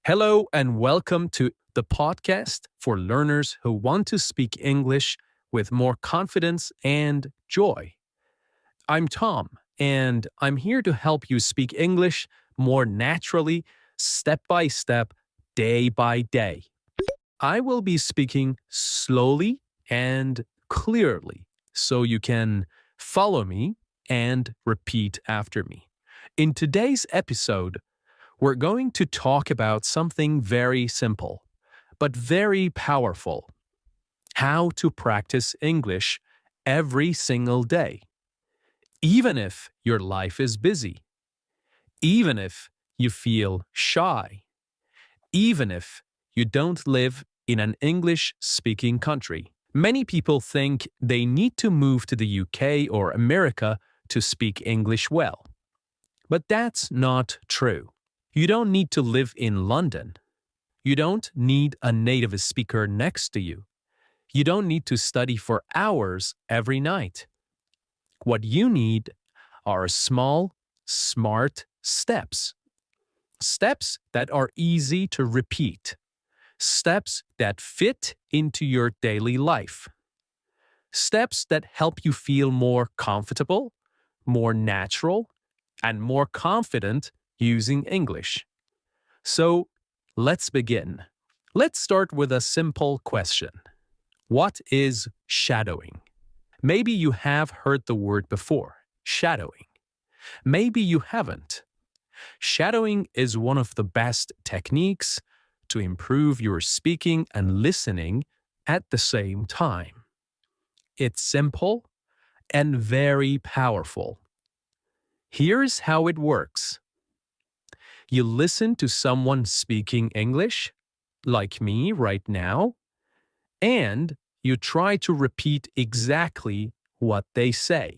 Hello and welcome to the podcast for learners who want to speak English with more confidence and joy. I'm Tom, and I'm here to help you speak English more naturally, step by step, day by day. I will be speaking slowly and clearly so you can follow me and repeat after me. In today's episode, we're going to talk about something very simple, but very powerful: how to practice English every single day, even if your life is busy, even if you feel shy, even if you don't live in an English-speaking country. Many people think they need to move to the UK or America to speak English well. But that's not true. You don't need to live in London. You don't need a native speaker next to you. You don't need to study for hours every night. What you need are small, smart steps. Steps that are easy to repeat. Steps that fit into your daily life. Steps that help you feel more comfortable, more natural, and more confident using English. So, let's begin. Let's start with a simple question. What is shadowing? Maybe you have heard the word before, shadowing. Maybe you haven't. Shadowing is one of the best techniques to improve your speaking and listening at the same time. It's simple and very powerful. Here's how it works. You listen to someone speaking English, like me right now, and you try to repeat exactly what they say.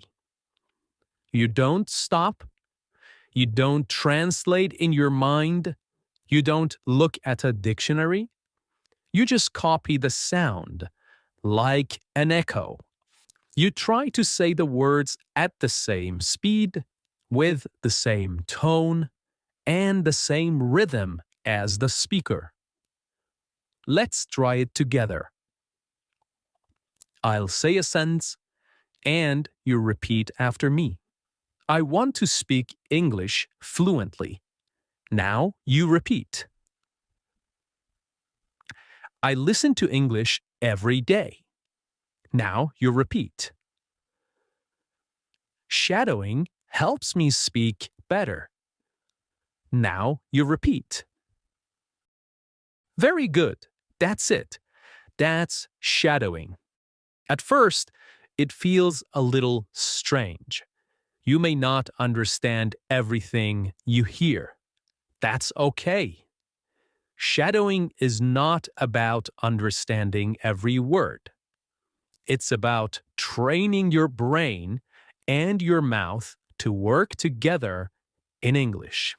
You don't stop. You don't translate in your mind. You don't look at a dictionary. You just copy the sound, like an echo. You try to say the words at the same speed, with the same tone, and the same rhythm as the speaker. Let's try it together. I'll say a sentence, and you repeat after me. I want to speak English fluently. Now you repeat. I listen to English every day. Now you repeat. Shadowing helps me speak better. Now you repeat. Very good. That's it. That's shadowing. At first, it feels a little strange. You may not understand everything you hear. That's okay. Shadowing is not about understanding every word. It's about training your brain and your mouth to work together in English.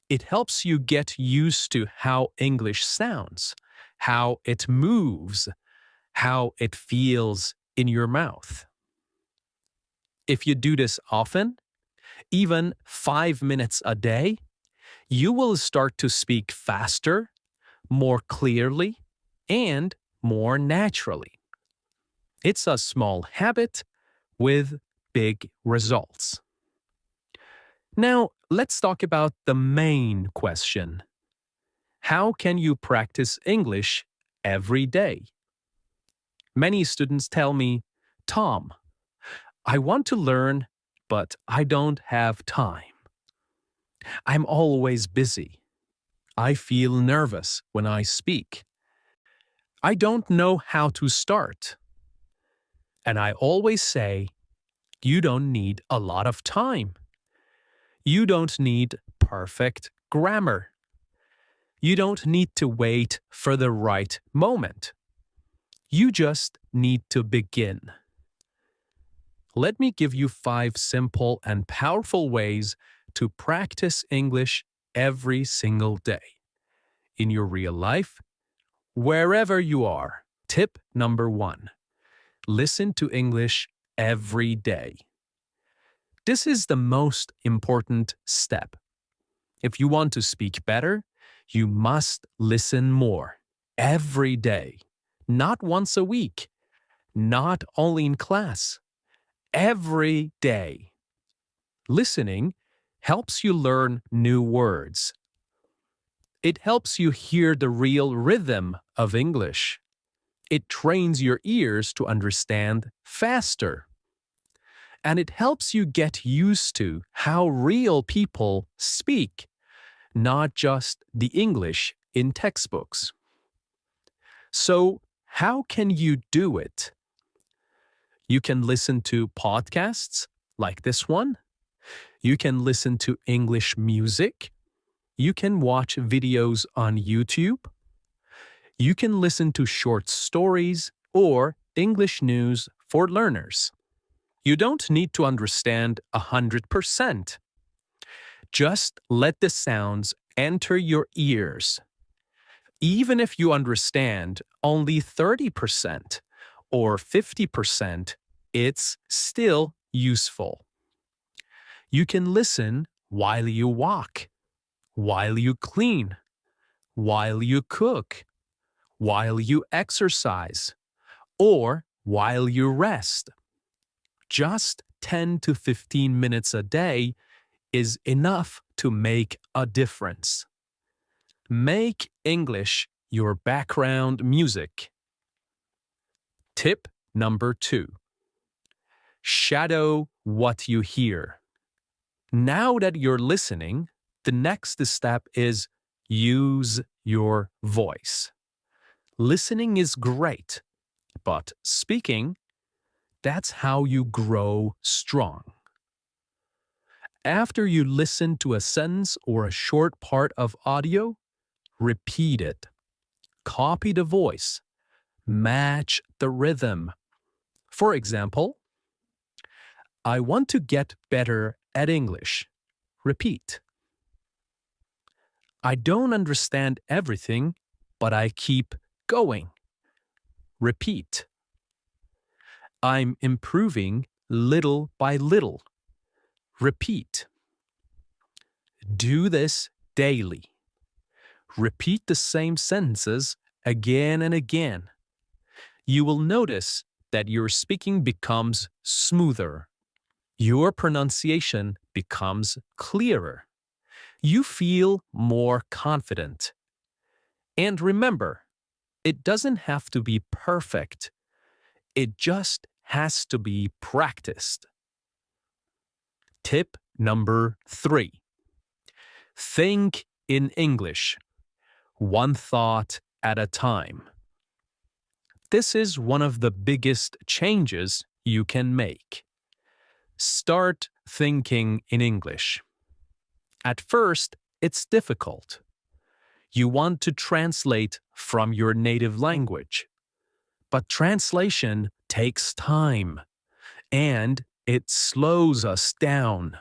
It helps you get used to how English sounds, how it moves, how it feels in your mouth. If you do this often, even 5 minutes a day, you will start to speak faster, more clearly, and more naturally. It's a small habit with big results. Now, let's talk about the main question. How can you practice English every day? Many students tell me, Tom, I want to learn, but I don't have time. I'm always busy. I feel nervous when I speak. I don't know how to start. And I always say, you don't need a lot of time. You don't need perfect grammar. You don't need to wait for the right moment. You just need to begin. Let me give you 5 simple and powerful ways to practice English every single day. In your real life, wherever you are. Tip number 1. Listen to English every day. This is the most important step. If you want to speak better, You must listen more every day, not once a week, not only in class, every day. Listening helps you learn new words. It helps you hear the real rhythm of English. It trains your ears to understand faster. And it helps you get used to how real people speak, not just the English in textbooks. So, how can you do it? You can listen to podcasts like this one. You can listen to English music. You can watch videos on YouTube. You can listen to short stories or English news for learners. You don't need to understand 100%. Just let the sounds enter your ears. Even if you understand only 30% or 50%, it's still useful. You can listen while you walk, while you clean, while you cook, while you exercise, or while you rest. Just 10 to 15 minutes a day is enough to make a difference. Make English your background music. Tip number 2. Shadow what you hear. Now that you're listening, the next step is use your voice. Listening is great, but speaking, that's how you grow strong. After you listen to a sentence or a short part of audio, repeat it. Copy the voice. Match the rhythm. For example, I want to get better at English. Repeat. I don't understand everything, but I keep going. Repeat. I'm improving little by little. Repeat. Do this daily. Repeat the same sentences again and again. You will notice that your speaking becomes smoother. Your pronunciation becomes clearer. You feel more confident. And remember, it doesn't have to be perfect. It just has to be practiced. Tip number 3. Think in English, one thought at a time. This is one of the biggest changes you can make. Start thinking in English. At first, it's difficult. You want to translate from your native language. But translation takes time, and it slows us down.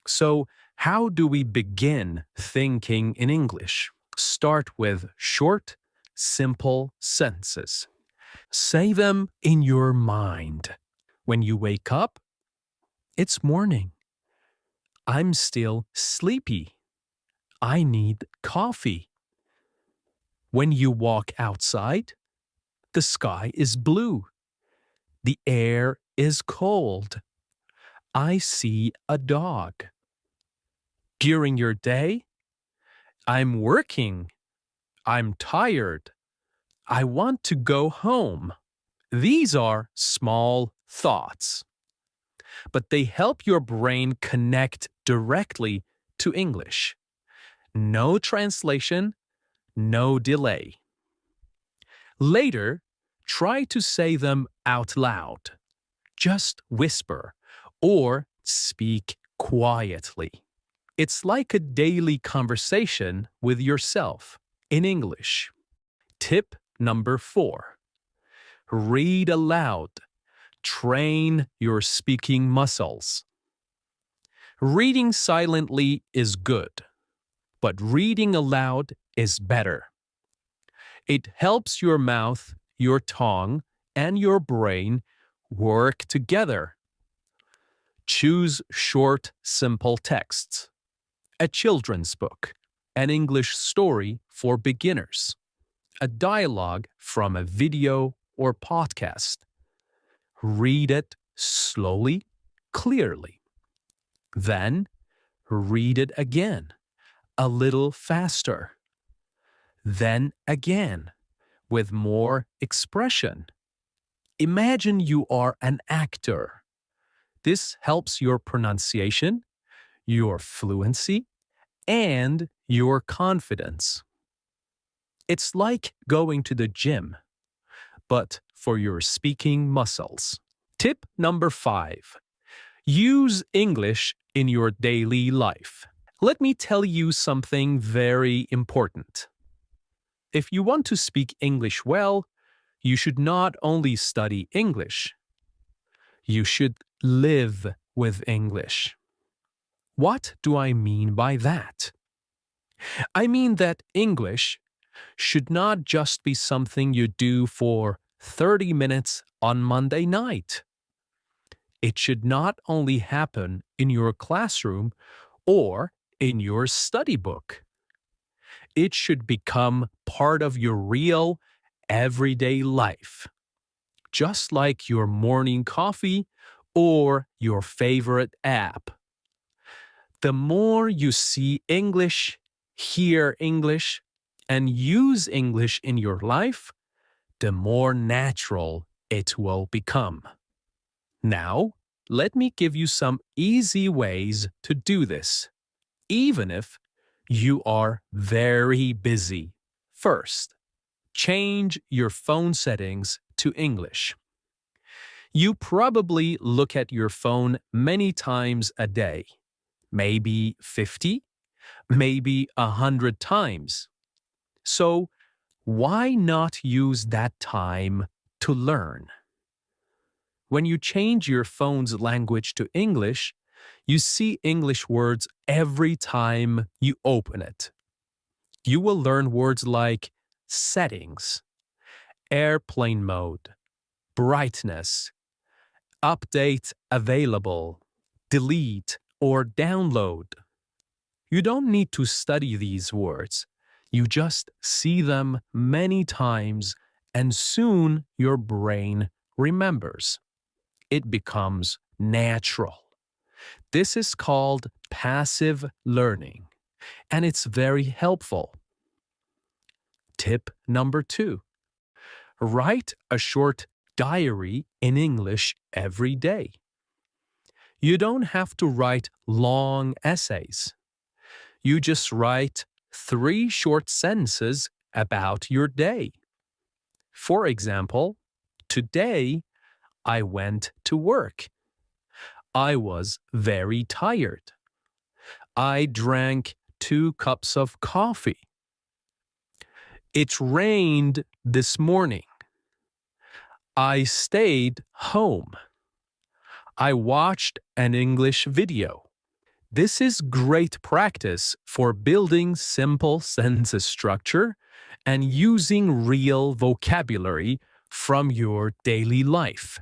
So, how do we begin thinking in English? Start with short, simple sentences. Say them in your mind. When you wake up, it's morning. I'm still sleepy. I need coffee. When you walk outside, the sky is blue. The air is cold. I see a dog. During your day, I'm working. I'm tired. I want to go home. These are small thoughts, but they help your brain connect directly to English. No translation, no delay. Later, try to say them out loud. Just whisper or speak quietly. It's like a daily conversation with yourself in English. Tip number 4. Read aloud. Train your speaking muscles. Reading silently is good, but reading aloud is better. It helps your mouth, your tongue, and your brain work together. Choose short, simple texts. A children's book, an English story for beginners, a dialogue from a video or podcast. Read it slowly, clearly. Then read it again, a little faster. Then again, with more expression. Imagine you are an actor. This helps your pronunciation, your fluency, and your confidence. It's like going to the gym, but for your speaking muscles. Tip number 5. Use English in your daily life. Let me tell you something very important. If you want to speak English well, you should not only study English, you should live with English. What do I mean by that? I mean that English should not just be something you do for 30 minutes on Monday night. It should not only happen in your classroom or in your study book. It should become part of your real, everyday life, just like your morning coffee or your favorite app. The more you see English, hear English, and use English in your life, the more natural it will become. Now, let me give you some easy ways to do this, even if you are very busy. First, change your phone settings to English. You probably look at your phone many times a day, maybe 50, maybe 100 times. So, why not use that time to learn? When you change your phone's language to English, you see English words every time you open it. You will learn words like settings, airplane mode, brightness, update available, delete, or download. You don't need to study these words. You just see them many times and soon your brain remembers. It becomes natural. This is called passive learning, and it's very helpful. Tip number 2. Write a short diary in English every day. You don't have to write long essays. You just write 3 short sentences about your day. For example, today I went to work. I was very tired. I drank 2 cups of coffee. It rained this morning. I stayed home. I watched an English video. This is great practice for building simple sentence structure and using real vocabulary from your daily life.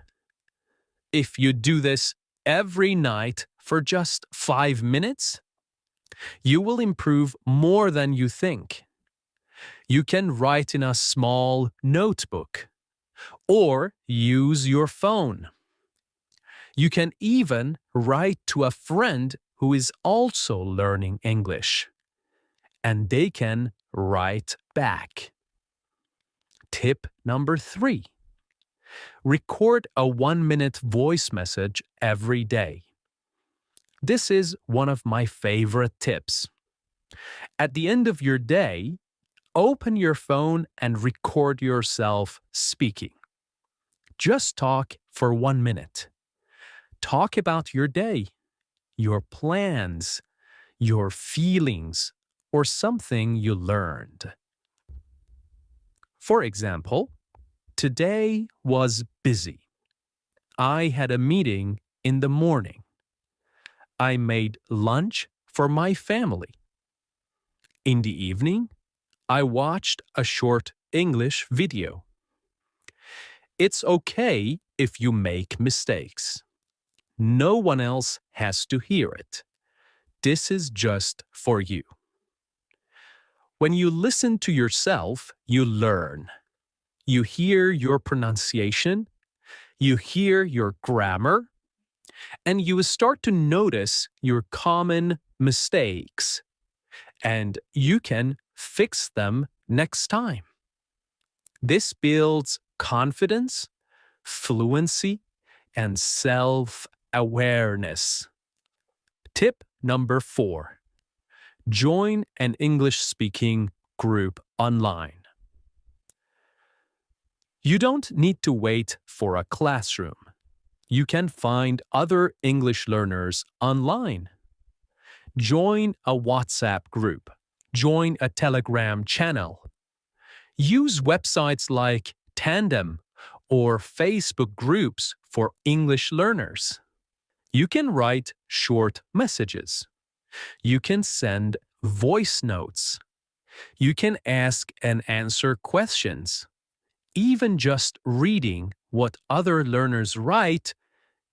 If you do this every night for just 5 minutes, you will improve more than you think. You can write in a small notebook or use your phone. You can even write to a friend who is also learning English, and they can write back. Tip number 3. Record a 1-minute voice message every day. This is one of my favorite tips. At the end of your day, open your phone and record yourself speaking. Just talk for 1 minute. Talk about your day, your plans, your feelings, or something you learned. For example, today was busy. I had a meeting in the morning. I made lunch for my family. In the evening, I watched a short English video. It's okay if you make mistakes. No one else has to hear it. This is just for you. When you listen to yourself, you learn. You hear your pronunciation, you hear your grammar, and you start to notice your common mistakes, and you can fix them next time. This builds confidence, fluency, and self-awareness. Tip number 4. Join an English-speaking group online. You don't need to wait for a classroom. You can find other English learners online. Join a WhatsApp group. Join a Telegram channel. Use websites like Tandem or Facebook groups for English learners. You can write short messages. You can send voice notes. You can ask and answer questions. Even just reading what other learners write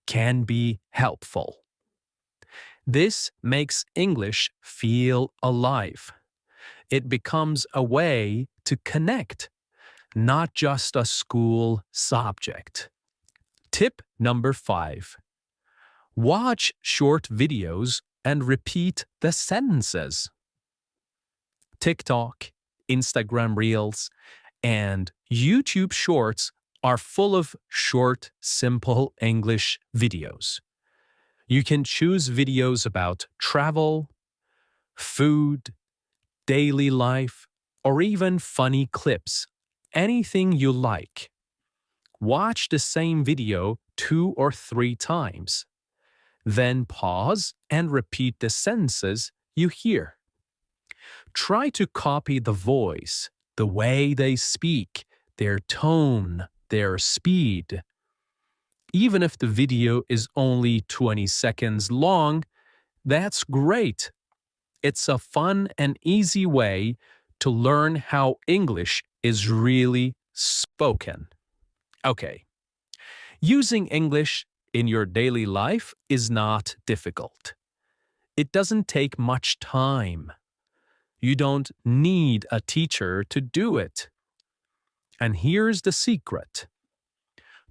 can be helpful. This makes English feel alive. It becomes a way to connect, not just a school subject. Tip number 5. Watch short videos and repeat the sentences. TikTok, Instagram Reels, and YouTube Shorts are full of short, simple English videos. You can choose videos about travel, food, daily life, or even funny clips. Anything you like. Watch the same video 2 or 3 times. Then pause and repeat the sentences you hear. Try to copy the voice, the way they speak, their tone, their speed. Even if the video is only 20 seconds long, that's great. It's a fun and easy way to learn how English is really spoken. Okay, using English in your daily life is not difficult. It doesn't take much time. You don't need a teacher to do it. And here's the secret.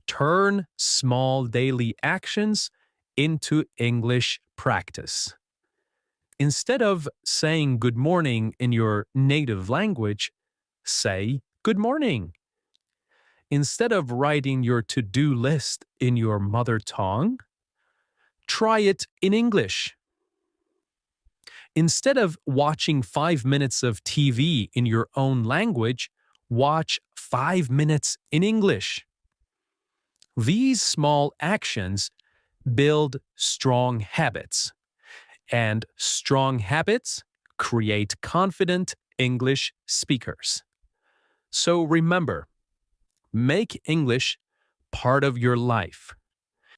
Turn small daily actions into English practice. Instead of saying good morning in your native language, say good morning. Instead of writing your to-do list in your mother tongue, try it in English. Instead of watching 5 minutes of TV in your own language, watch 5 minutes in English. These small actions build strong habits, and strong habits create confident English speakers. So remember, make English part of your life.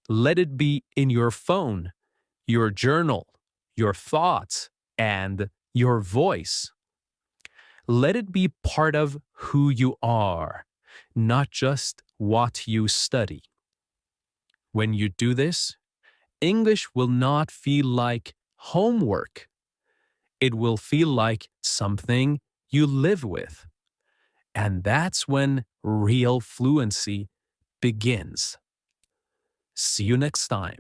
Let it be in your phone, your journal, your thoughts, and your voice. Let it be part of who you are, not just what you study. When you do this, English will not feel like homework. It will feel like something you live with. And that's when real fluency begins. See you next time.